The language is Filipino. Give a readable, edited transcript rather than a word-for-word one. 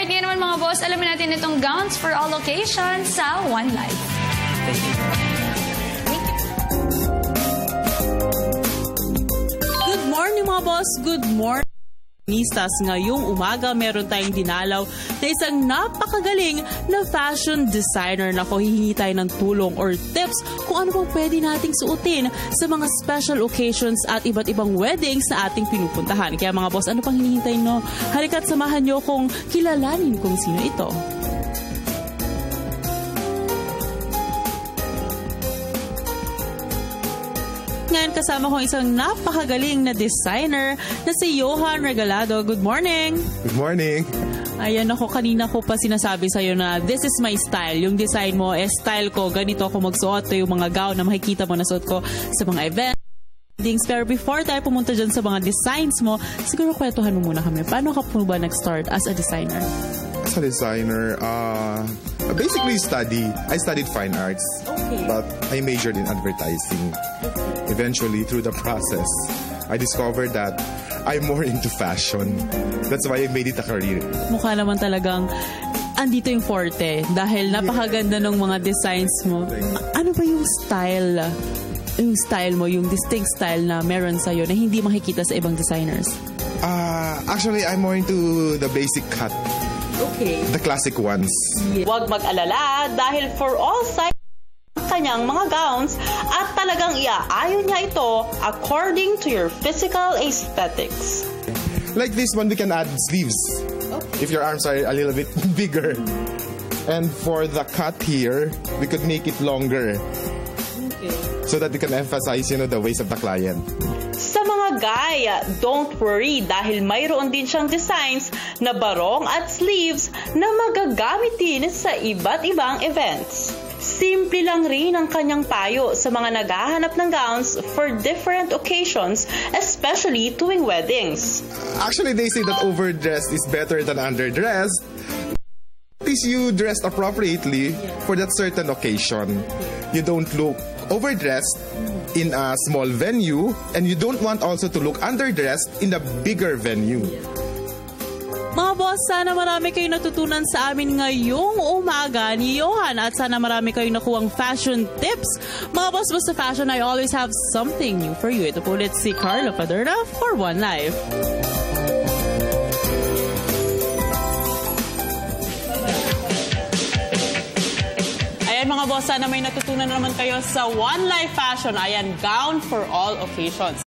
Alright, ngayon naman mga boss, alamin natin itong gowns for all occasions sa One Life. Thank you. Good morning mga boss! Good morning! Ngayong umaga, meron tayong dinalaw na isang napakagaling na fashion designer na hihingi tayo ng tulong or tips kung ano bang pwede nating suotin sa mga special occasions at iba't ibang weddings na ating pinupuntahan. Kaya mga boss, ano pang hinihintay no? Halika't samahan nyo kung kilalanin kung sino ito. Ngayon kasama ko isang napakagaling na designer na si Johan Regalado. Good morning! Good morning! Ayan ako, kanina ko pa sinasabi sa'yo na this is my style. Yung design mo, style ko. Ganito ako magsuot. Ito yung mga gown na makikita mo na suot ko sa mga events. Pero before tayo pumunta dyan sa mga designs mo, siguro kwentuhan mo muna kami. Paano ka po ba nag-start as a designer? As a designer, basically I studied fine arts, okay. But I majored in advertising. Eventually, through the process, I discovered that I'm more into fashion. That's why I made it a career. Mukha naman talagang andito yung forte dahil napakaganda ng mga designs mo. Ano ba yung style? Yung style mo, yung distinct style na meron sa'yo na hindi makikita sa ibang designers? Actually, I'm more into the basic cut. Okay. The classic ones. Yeah. Huwag mag-alala dahil for all sizes kanyang mga gowns at talagang iaayon niya ito according to your physical aesthetics. Like this one, we can add sleeves. Okay. If your arms are a little bit bigger. And for the cut here, we could make it longer. Okay. So that we can emphasize, the waist of the client. Sa mga guy, don't worry dahil mayroon din siyang designs na barong at sleeves na magagamit din sa iba't ibang events. Simple lang rin ang kanyang payo sa mga naghahanap ng gowns for different occasions, especially tuwing weddings. Actually, they say that overdressed is better than underdressed. At least you dressed appropriately for that certain occasion. You don't look overdressed in a small venue, and you don't want also to look underdressed in a bigger venue. Mga boss, sana marami kayong natutunan sa amin ngayong umaga ni Johan at sana marami kayong nakuhang fashion tips. Mga boss, basta fashion, I always have something new for you. Ito po ulit si Carla Paderna for One Life. Ayan mga boss, sana may natutunan naman kayo sa One Life Fashion. Ayan, gown for all occasions.